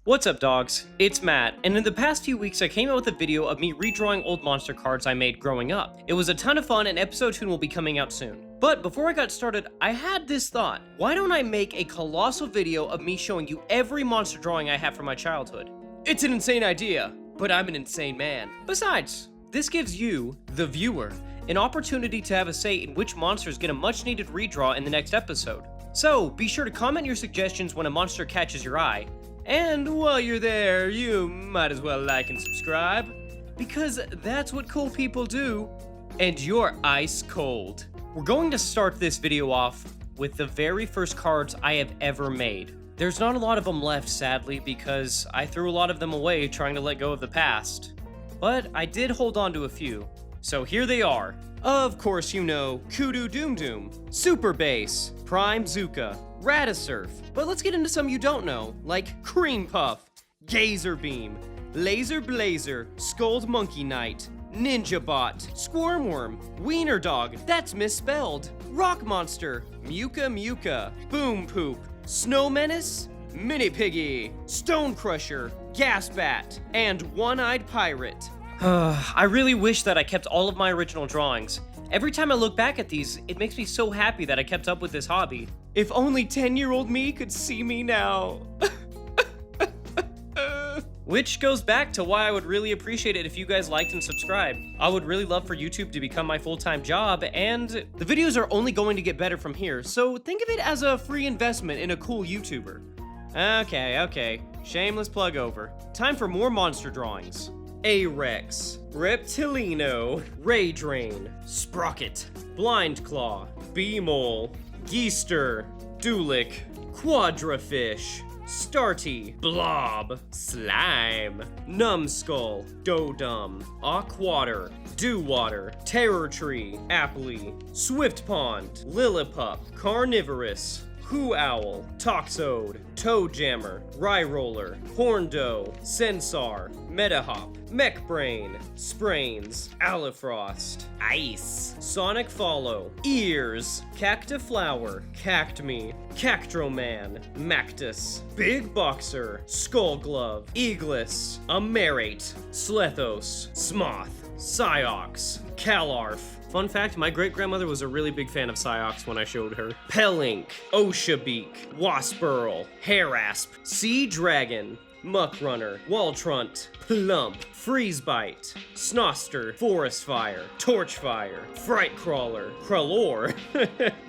What's up, dogs? It's Matt, and in the past few weeks I came out with a video of me redrawing old monster cards I made growing up. It was a ton of fun, and episode 2 will be coming out soon. But before I got started, I had this thought. Why don't I make a colossal video of me showing you every monster drawing I have from my childhood? It's an insane idea, but I'm an insane man. Besides, this gives you, the viewer, an opportunity to have a say in which monsters get a much needed redraw in the next episode. So be sure to comment your suggestions when a monster catches your eye. And while you're there, you might as well like and subscribe, because that's what cool people do, and you're ice cold. We're going to start this video off with the very first cards I have ever made. There's not a lot of them left, sadly, because I threw a lot of them away trying to let go of the past. But I did hold on to a few, so here they are. Of course you know qlowdymusic, Super Bass, Prime Zuka, Radasurf, but let's get into some you don't know, like Cream Puff, Gazer Beam, Laser Blazer, Scold Monkey Knight, Ninja Bot, Squirmworm, Wiener Dog, that's misspelled, Rock Monster, Muka Muka, Boom Poop, Snow Menace, Mini Piggy, Stone Crusher, Gas Bat, and One-Eyed Pirate. I really wish that I kept all of my original drawings. Every time I look back at these, it makes me so happy that I kept up with this hobby. If only 10-year-old me could see me now. Which goes back to why I would really appreciate it if you guys liked and subscribed. I would really love for YouTube to become my full-time job, and the videos are only going to get better from here, so think of it as a free investment in a cool YouTuber. Okay, shameless plug over. Time for more monster drawings. A-Rex, Reptilino, Raydrain, Sprocket, Blind Claw, Beemole, Geester, Dulik, Quadrafish, Starty, Blob, Slime, Numbskull, Dodum, Aquater, Dewwater, Terror Tree, Appley, Swift Pond, Lillipup, Carnivorous, Hoo Owl, Toxode, Toe Jammer, Ryeroller, Horndoe, Sensar, Metahop, Mechbrain, Sprains, Alifrost, Ice, Sonic Follow, Ears, Cactiflower, Cactme, Cactroman, Mactus, Big Boxer, Skullglove, Eagles, Amerate, Slethos, Smoth, Psyox, Calarf. Fun fact, my great-grandmother was a really big fan of Psyox when I showed her. Pelink, Oshabeak, Waspearl, Harasp, Sea Dragon, Muckrunner, Waltrunt, Plump, Freezebite, Snoster, Forest Fire, Torchfire, Frightcrawler, Kralor,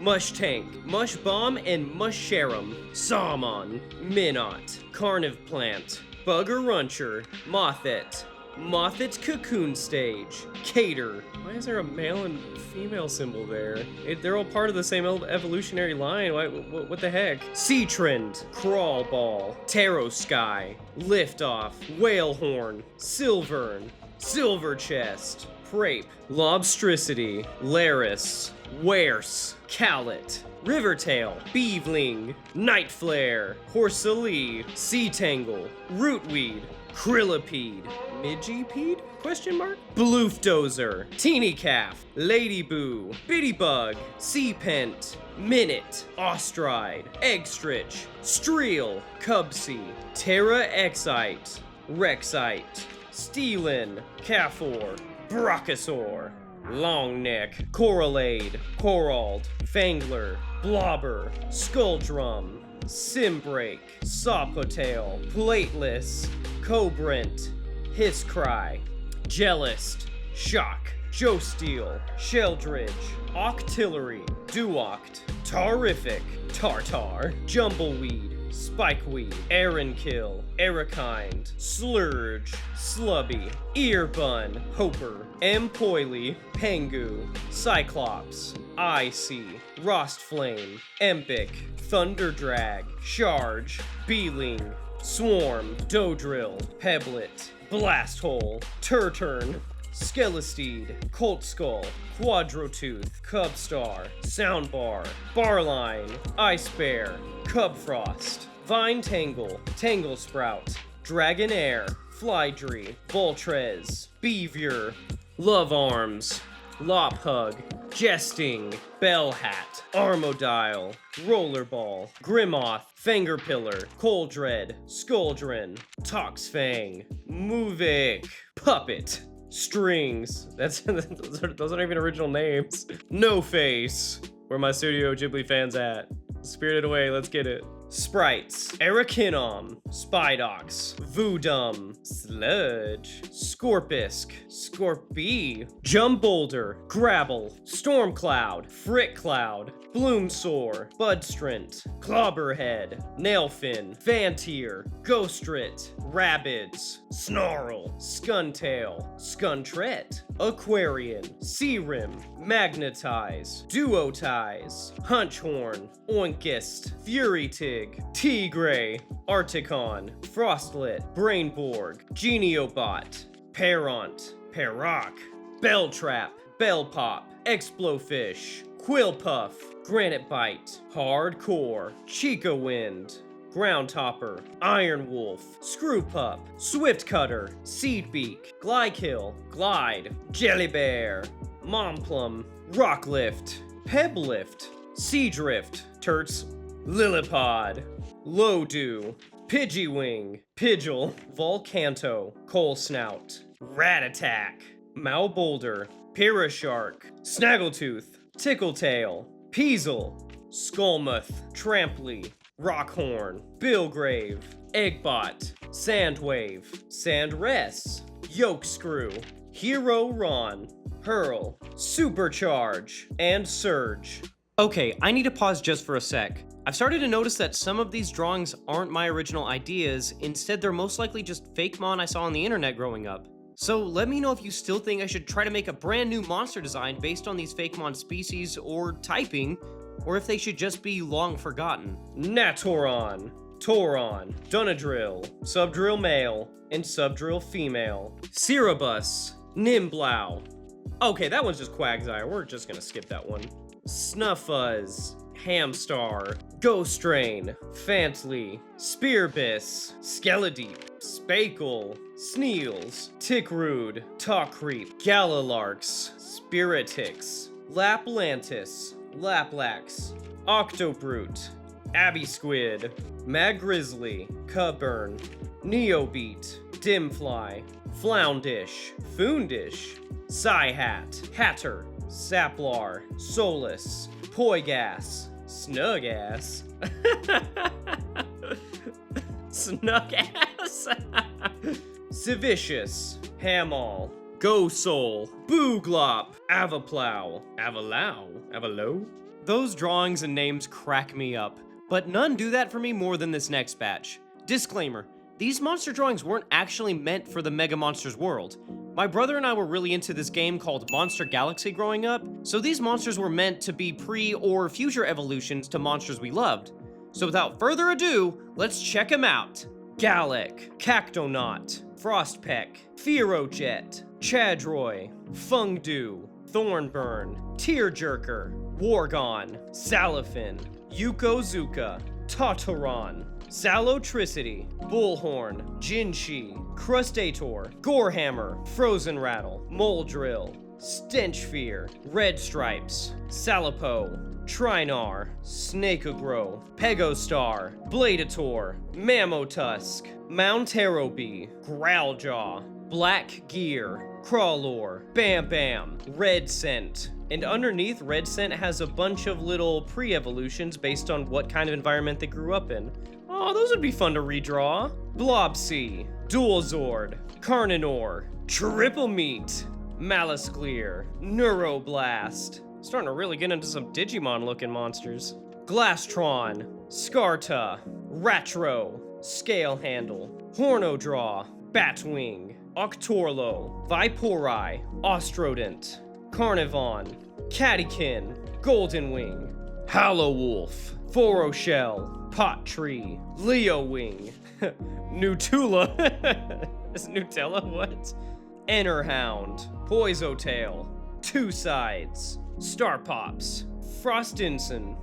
Mushtank, Mushbomb, and Musharum, Sawmon, Minot, Carnivplant, Buggeruncher, Mothet, Mothet's Cocoon Stage, Cater. Why is there a male and female symbol there? They're all part of the same evolutionary line. What the heck? Seatrend, Crawl Ball, Tarot Sky, Liftoff, Whalehorn, Silvern, Silver Chest, Prape, Lobstricity, Laris, Werse, Cowlet, Rivertail, Beevling, Nightflare, Horsalee, Sea Tangle, Rootweed, Krillipede, Midgepede? Question mark? Bloofdozer, Teeny Calf, Ladyboo, Bittybug, Seapent, Minute, Ostride, Eggstritch, Streel, Cubsy, Terra Excite, Rexite, Steelin, Cafor, Brachiosaur, Longneck, Coralade, Corald, Fangler, Blobber, Skulldrum, Simbrake, Sawpotail, Plateless, Cobrent, Hisscry, Jellist, Shock, Joesteel, Sheldridge, Octillery, Duoct, Tarific, Tartar, Jumbleweed, Spikeweed, Aaronkill, Arakind, Slurge, Slubby, Earbun, Hoper, Empoily, Pengu, Cyclops, Icy, Rostflame, Empic, Thunderdrag, Charge, Beeling, Swarm, Dodrill, Pebblet, Blasthole, Turturn, Skelesteed, Colt Skull, Quadrotooth, Cubstar, Soundbar, Barline, Ice Bear, Cubfrost, Vine Tangle, Tangle Sprout, Dragonair, Flydree, Voltrez, Beavier, Love Arms, Lophug, Jesting, Bellhat, Armodile, Rollerball, Grimoth, Fingerpillar, Coldred, Skuldrin, Toxfang, Movik, Puppet, Strings, those aren't even original names. No Face, where my Studio Ghibli fans at? Spirited Away, let's get it. Sprites, Arakinom, Spidox, Voodum, Sludge, Scorpisk, Scorpy, Jumbolder, Grabble, Stormcloud, Frickcloud, Bloomsore, Budstrint, Clobberhead, Nailfin, Vantier, Ghostrit, Rabbids, Snarl, Scuntail, Scuntret, Aquarian, Searim, Magnetize, Duotize, Hunchhorn, Oinkist, Furytig, Tigray, Articon, Frostlit, Brainborg, Geniobot, Peront, Perrock, Belltrap, Bellpop, Explofish, Quillpuff, Granite Bite, Hardcore, Chica Wind, Groundhopper, Iron Wolf, Screwpup, Swift Cutter, Seedbeak, Glykill, Glide, Jellybear, Momplum, Rocklift, Pebblift, Seadrift, Turts, Lillipod, Lowdew, Pidgeywing, Pidgeal, Volcanto, Coalsnout, Ratattack, Mowboulder, Pirashark, Snaggletooth, Tickletail, Peasel, Skullmoth, Trampley, Rockhorn, Billgrave, Eggbot, Sandwave, Sandress, Yolkscrew, Hero Ron, Hurl, Supercharge, and Surge. Okay, I need to pause just for a sec. I've started to notice that some of these drawings aren't my original ideas, instead they're most likely just fake mon I saw on the internet growing up. So let me know if you still think I should try to make a brand new monster design based on these fake mon species or typing, or if they should just be long forgotten. Natoron, Toron, Dunadrill, Subdrill male, and Subdrill female. Cerebus, Nimblow. Okay, that one's just Quagsire, we're just gonna skip that one. Snuffuzz, Hamstar, Ghostrain, Fantley, Spearbis, Skeledeep, Spakel, Sneals, Tickrude, Talkcreep, Galalarks, Spiritix, Laplantis, Laplax, Octobrute, Abysquid, Magrizzly, Cubburn, Neobeat, Dimfly, Floundish, Foondish, Psyhat, Hatter, Saplar, Solus, Poigas, Snugass, Snugass, Civicious, Hamall, Gosol, Booglop, Avaplow, Avalo? Those drawings and names crack me up, but none do that for me more than this next batch. Disclaimer, these monster drawings weren't actually meant for the Mega Monsters world. My brother and I were really into this game called Monster Galaxy growing up, so these monsters were meant to be pre- or future evolutions to monsters we loved. So without further ado, let's check them out. Gallic, Cactonaut, Frostpeck, Fearojet, Chadroy, Fungdew, Thornburn, Tearjerker, Wargon, Salafin, Yukozuka, Tataron, Salotricity, Bullhorn, Jinshi, Crustator, Gorehammer, Frozen Rattle, Moldrill, Stenchfear, Red Stripes, Salapo, Trinar, Snakeagro, Pegostar, Bladeator, Mammotusk, Mounterobi, Growljaw, Black Gear, Crawlor, Bam Bam, Red Scent. And underneath, Red Scent has a bunch of little pre-evolutions based on what kind of environment they grew up in. Oh, those would be fun to redraw. Blobsea, Dualzord, Carninor, Triple Meat, Malasclear, Neuroblast. Starting to really get into some Digimon-looking monsters. Glastron, Scarta, Ratro, Scalehandle, Hornodraw, Batwing, Octorlo, Vipori, Ostrodent, Carnivon, Cattykin, Goldenwing, Hallowolf, Foroshell, Pot Tree, Leowing, Nutula, is Nutella what? Enerhound, Poisotail, Two Sides, Starpops, Frostinson,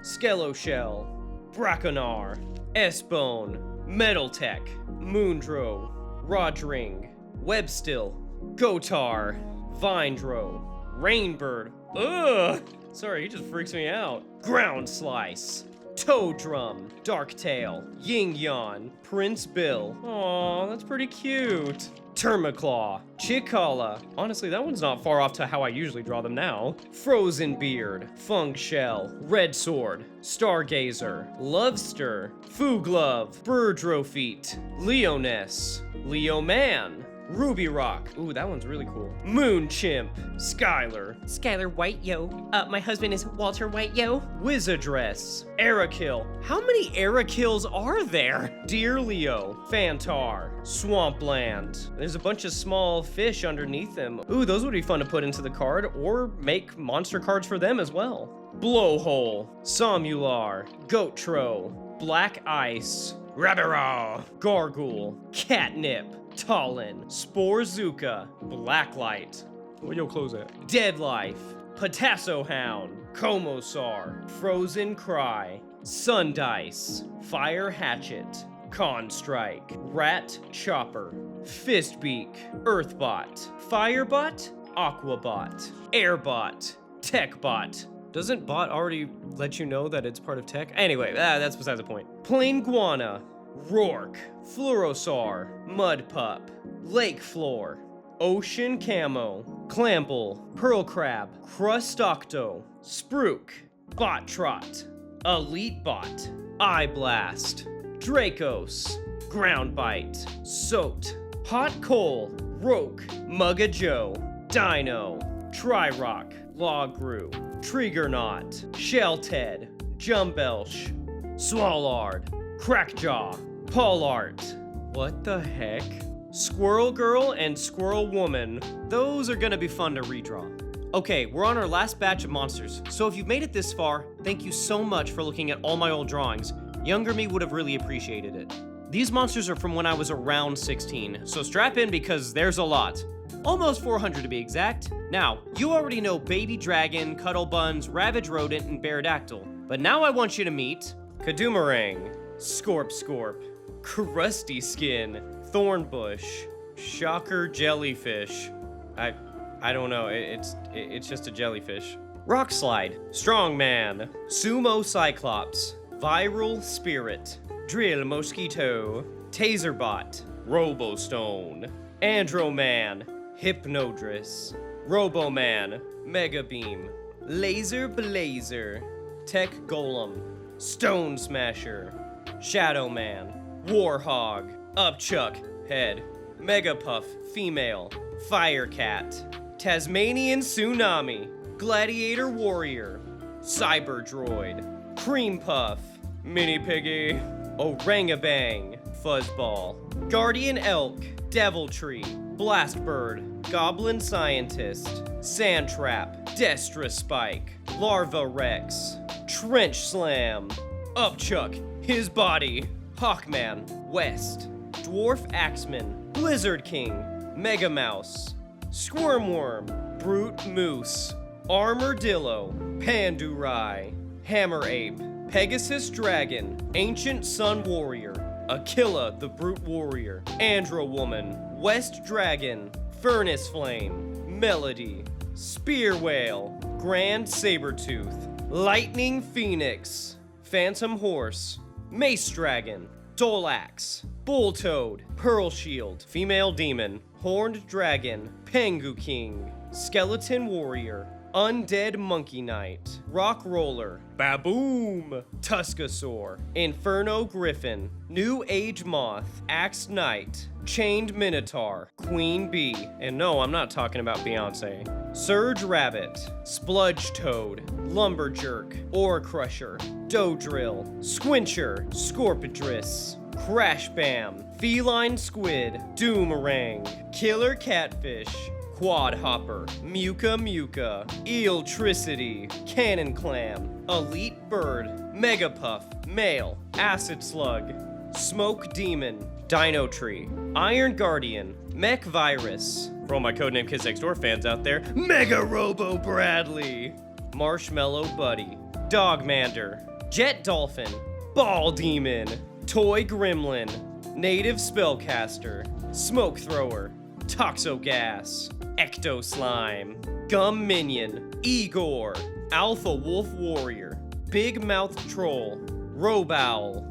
Skeloshell, Braconar, S-Bone, Metaltech, Moondro, Rodring, Webstill, Gotar, Vindro, Rainbird. Ugh. Sorry, he just freaks me out. Ground Slice. Toadrum. Darktail. Ying Yan. Prince Bill. Aw, that's pretty cute. Termaclaw. Chikala. Honestly, that one's not far off to how I usually draw them now. Frozen Beard. Fung Shell. Red Sword. Stargazer. Lovester. Fooglove. Birdrofeet. Leoness. Leoman. Ruby Rock. Ooh, that one's really cool. Moon Chimp. Skylar. Skylar White, yo. My husband is Walter White, yo. Wizardress. Arakill. How many Arakills are there? Dear Leo. Fantar. Swampland. There's a bunch of small fish underneath them. Ooh, those would be fun to put into the card or make monster cards for them as well. Blowhole. Somular. Goatro. Black Ice. Rabberaw. Gargoyle. Catnip. Talon, Sporezuka, Blacklight. Where your clothes at? Deadlife, Potasso Hound, Komosar, Frozen Cry, Sundice, Fire Hatchet, Constrike, Rat Chopper, Fistbeak, Earthbot, Firebot, Aquabot, Airbot, Techbot. Doesn't bot already let you know that it's part of tech? Anyway, that's besides the point. Plainguana, Rourke, Fluorosaur, Mudpup, Lake Floor, Ocean Camo, Clample, Pearl Crab, Crustocto, Spruik, Bot Trot, Elite Bot, Eye Blast, Dracos, Ground Bite, Soat, Hot Coal, Roke, Mugga Joe, Dino, Tri-Rock, Logru, Triggernaut, Shelted, Jumbelsh, Swallard, Crackjaw, Paulart. What the heck? Squirrel Girl and Squirrel Woman. Those are gonna be fun to redraw. Okay, we're on our last batch of monsters, so if you've made it this far, thank you so much for looking at all my old drawings. Younger me would have really appreciated it. These monsters are from when I was around 16, so strap in because there's a lot. Almost 400 to be exact. Now, you already know Baby Dragon, Cuddle Buns, Ravage Rodent, and Beardactyl, but now I want you to meet Kadumarang, Scorp, Crusty Skin, Thornbush, Shocker Jellyfish. I don't know, it's just a jellyfish. Rock Slide, Strongman, Sumo Cyclops, Viral Spirit, Drill Mosquito, Taserbot, Robostone, Androman, Hypnodris, Roboman, Mega Beam, Laser Blazer, Tech Golem, Stone Smasher, Shadow Man, Warhog, Upchuck, Head, Megapuff, Female, Firecat, Tasmanian Tsunami, Gladiator Warrior, Cyber Droid, Cream Puff, Mini Piggy, Orangabang, Fuzzball, Guardian Elk, Deviltree, Blastbird, Goblin Scientist, Sandtrap, Destra Spike, Larva Rex, Trench Slam, Upchuck, His Body, Hawkman, West, Dwarf Axeman, Blizzard King, Mega Mouse, Squirmworm, Brute Moose, Armadillo, Pandurai, Hammer Ape, Pegasus Dragon, Ancient Sun Warrior, Aquila the Brute Warrior, Andro Woman, West Dragon, Furnace Flame, Melody, Spear Whale, Grand Sabertooth, Lightning Phoenix, Phantom Horse, Mace Dragon, Dolax, Bulltoad, Pearl Shield, Female Demon, Horned Dragon, Pengu King, Skeleton Warrior, Undead Monkey Knight, Rock Roller, Baboom, Tuskosaur, Inferno Griffin, New Age Moth, Axe Knight, Chained Minotaur, Queen Bee, and no, I'm not talking about Beyonce, Surge Rabbit, Spludge Toad, Lumberjerk, Ore Crusher, Dodrill, Squincher, Scorpidris, Crash Bam, Feline Squid, Doomerang, Killer Catfish, Quad Hopper, Muka, Eeltricity, Cannon Clam, Elite Bird, Megapuff, Male, Acid Slug, Smoke Demon, Dino Tree, Iron Guardian, Mech Virus, for all my Codename Kids Next Door fans out there, Mega Robo Bradley, Marshmallow Buddy, Dogmander, Jet Dolphin, Ball Demon, Toy Gremlin, Native Spellcaster, Smoke Thrower, Toxogas, Ecto Slime, Gum Minion, Igor, Alpha Wolf Warrior, Big Mouth Troll, Robowl,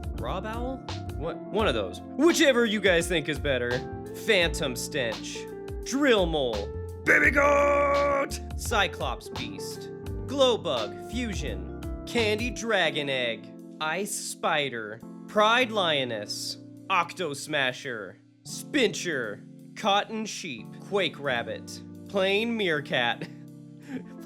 What? One of those. Whichever you guys think is better. Phantom Stench, Drill Mole, Baby Goat, Cyclops Beast, Glowbug Fusion, Candy Dragon Egg, Ice Spider, Pride Lioness, Octo Smasher, Spincher, Cotton Sheep, Quake Rabbit, Plain Meerkat.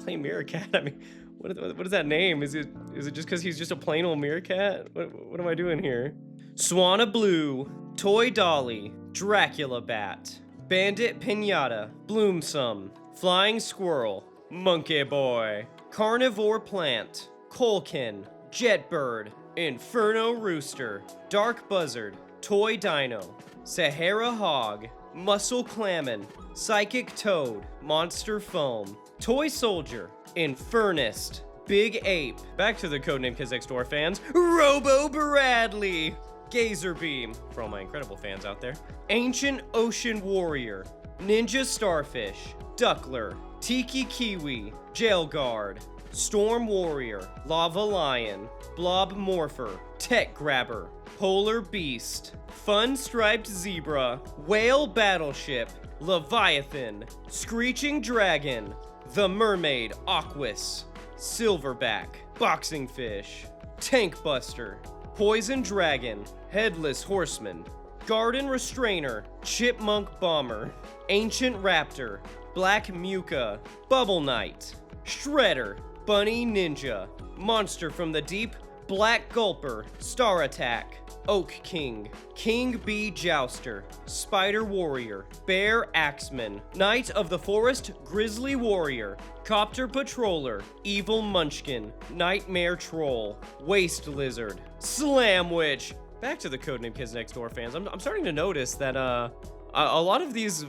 Plain Meerkat? I mean, what is that name? Is it just because he's just a plain old meerkat? What am I doing here? Swanna Blue, Toy Dolly, Dracula Bat, Bandit Pinata, Bloomsome, Flying Squirrel, Monkey Boy, Carnivore Plant, Colkin, Jetbird, Inferno Rooster, Dark Buzzard, Toy Dino, Sahara Hog, Muscle Clammin, Psychic Toad, Monster Foam, Toy Soldier, Infernist, Big Ape, back to the Codename Kids Next Door fans, Robo Bradley, Gazer Beam, for all my incredible fans out there, Ancient Ocean Warrior, Ninja Starfish, Duckler, Tiki Kiwi, Jail Guard, Storm Warrior, Lava Lion, Blob Morpher, Tech Grabber, Polar Beast, Fun Striped Zebra, Whale Battleship, Leviathan, Screeching Dragon, The Mermaid Aquas, Silverback, Boxing Fish, Tank Buster, Poison Dragon, Headless Horseman, Garden Restrainer, Chipmunk Bomber, Ancient Raptor, Black Muka, Bubble Knight, Shredder, Bunny Ninja, Monster from the Deep, Black Gulper, Star Attack, Oak King, King Bee Jouster, Spider Warrior, Bear Axeman, Knight of the Forest, Grizzly Warrior, Copter Patroller, Evil Munchkin, Nightmare Troll, Waste Lizard, Slam Witch. Back to the Codename Kids Next Door fans. I'm starting to notice that a lot of these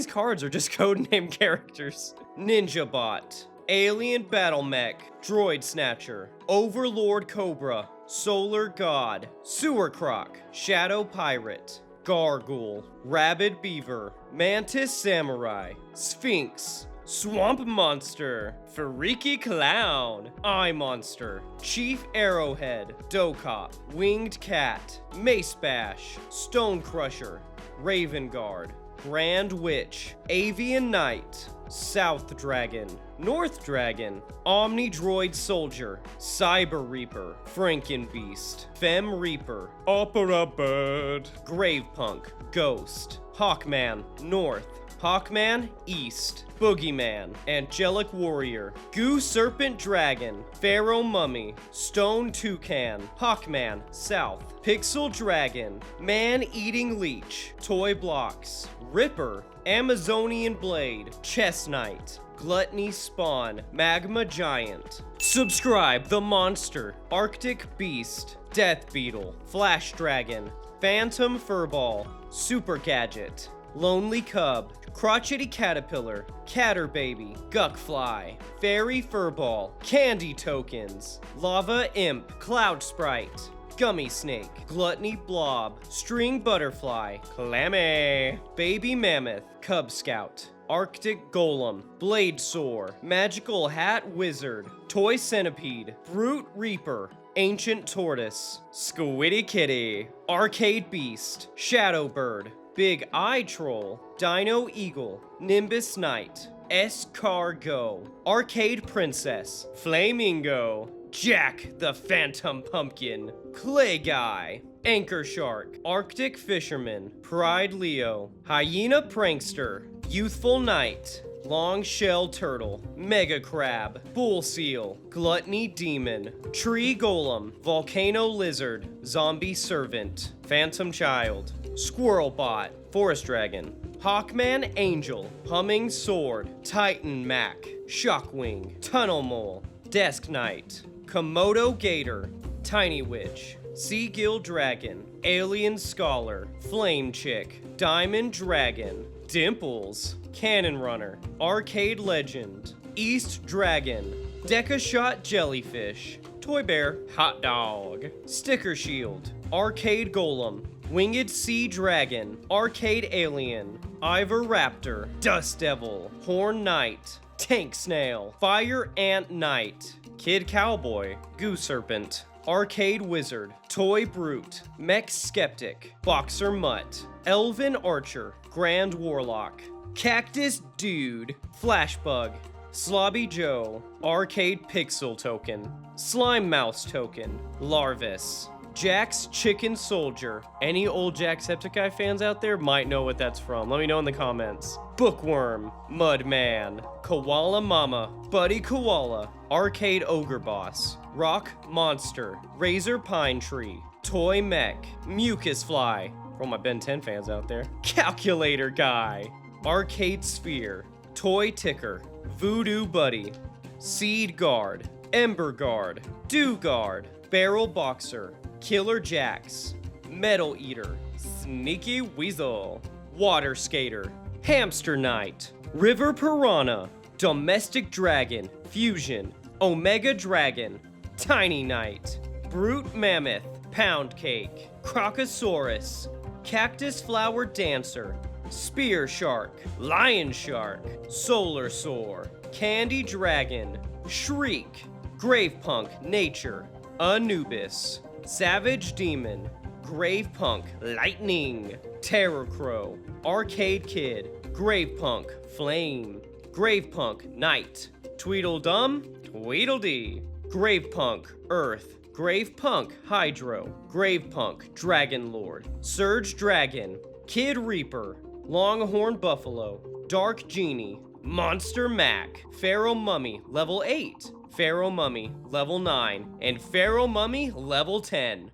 cards are just codename characters. Ninja Bot, Alien Battle Mech, Droid Snatcher, Overlord Cobra, Solar God, Sewer Croc, Shadow Pirate, Gargoyle, Rabid Beaver, Mantis Samurai, Sphinx, Swamp Monster, Freaky Clown, Eye Monster, Chief Arrowhead, Dokop, Winged Cat, Mace Bash, Stone Crusher, Raven Guard, Grand Witch, Avian Knight, South Dragon, North Dragon, Omni Droid Soldier, Cyber Reaper, Frankenbeast, Fem Reaper, Opera Bird, Gravepunk, Ghost, Hawkman, North, Hawkman, East, Boogeyman, Angelic Warrior, Goo Serpent Dragon, Pharaoh Mummy, Stone Toucan, Hawkman, South, Pixel Dragon, Man-Eating Leech, Toy Blocks, Ripper, Amazonian Blade, Chess Knight, Gluttony Spawn, Magma Giant. Subscribe The Monster, Arctic Beast, Death Beetle, Flash Dragon, Phantom Furball, Super Gadget, Lonely Cub, Crotchety Caterpillar, Catter Baby, Guckfly, Fairy Furball, Candy Tokens, Lava Imp, Cloud Sprite, Gummy Snake, Gluttony Blob, String Butterfly, Clammy, Baby Mammoth, Cub Scout, Arctic Golem, Blade Soar, Magical Hat Wizard, Toy Centipede, Brute Reaper, Ancient Tortoise, Squiddy Kitty, Arcade Beast, Shadow Bird, Big Eye Troll, Dino Eagle, Nimbus Knight, Escargot, Arcade Princess, Flamingo, Jack the Phantom Pumpkin, Clay Guy, Anchor Shark, Arctic Fisherman, Pride Leo, Hyena Prankster, Youthful Knight, Long Shell Turtle, Mega Crab, Bull Seal, Gluttony Demon, Tree Golem, Volcano Lizard, Zombie Servant, Phantom Child, Squirrel Bot, Forest Dragon, Hawkman Angel, Humming Sword, Titan Mac, Shockwing, Tunnel Mole, Desk Knight, Komodo Gator, Tiny Witch, Seagill Dragon, Alien Scholar, Flame Chick, Diamond Dragon, Dimples, Cannon Runner, Arcade Legend, East Dragon, Deca Shot Jellyfish, Toy Bear, Hot Dog, Sticker Shield, Arcade Golem, Winged Sea Dragon, Arcade Alien, Ivor Raptor, Dust Devil, Horn Knight, Tank Snail, Fire Ant Knight, Kid Cowboy, Goose Serpent, Arcade Wizard, Toy Brute, Mech Skeptic, Boxer Mutt, Elven Archer, Grand Warlock, Cactus Dude, Flashbug, Slobby Joe, Arcade Pixel Token, Slime Mouse Token, Larvis, Jack's Chicken Soldier. Any old Jacksepticeye fans out there might know what that's from. Let me know in the comments. Bookworm, Mudman, Koala Mama, Buddy Koala, Arcade Ogre Boss, Rock Monster, Razor Pine Tree, Toy Mech, Mucus Fly, for all my Ben 10 fans out there, Calculator Guy, Arcade Sphere, Toy Ticker, Voodoo Buddy, Seed Guard, Ember Guard, Dew Guard, Barrel Boxer, Killer Jacks, Metal Eater, Sneaky Weasel, Water Skater, Hamster Knight, River Piranha, Domestic Dragon, Fusion, Omega Dragon, Tiny Knight, Brute Mammoth, Pound Cake, Crocosaurus, Cactus Flower Dancer, Spear Shark, Lion Shark, Solar Soar, Candy Dragon, Shriek, Gravepunk Nature, Anubis, Savage Demon, Gravepunk Lightning, Terror Crow, Arcade Kid, Gravepunk Flame, Gravepunk Night, Tweedledum, Tweedledee, Gravepunk Earth, Gravepunk Hydro, Gravepunk Dragon Lord, Surge Dragon, Kid Reaper, Longhorn Buffalo, Dark Genie, Monster Mac, Pharaoh Mummy level 8, Pharaoh Mummy level 9, and Pharaoh Mummy level 10.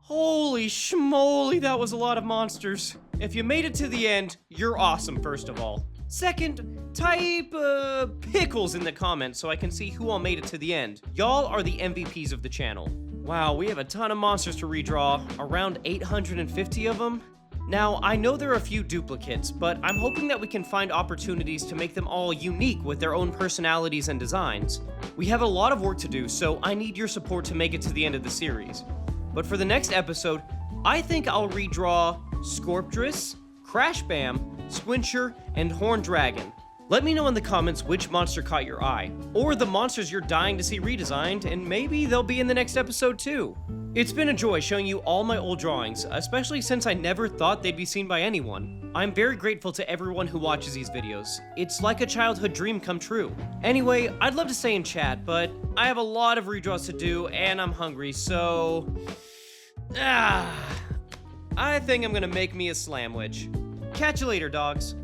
Holy schmoly, that was a lot of monsters. If you made it to the end, you're awesome, first of all. Second, type pickles in the comments so I can see who all made it to the end. Y'all are the MVPs of the channel. Wow, we have a ton of monsters to redraw, around 850 of them. Now, I know there are a few duplicates, but I'm hoping that we can find opportunities to make them all unique with their own personalities and designs. We have a lot of work to do, so I need your support to make it to the end of the series. But for the next episode, I think I'll redraw Scorptress, Crash Bam, Squincher, and Horn Dragon. Let me know in the comments which monster caught your eye, or the monsters you're dying to see redesigned, and maybe they'll be in the next episode too. It's been a joy showing you all my old drawings, especially since I never thought they'd be seen by anyone. I'm very grateful to everyone who watches these videos. It's like a childhood dream come true. Anyway, I'd love to stay in chat, but I have a lot of redraws to do, and I'm hungry, so... I think I'm gonna make me a slamwich. Catch you later, dogs.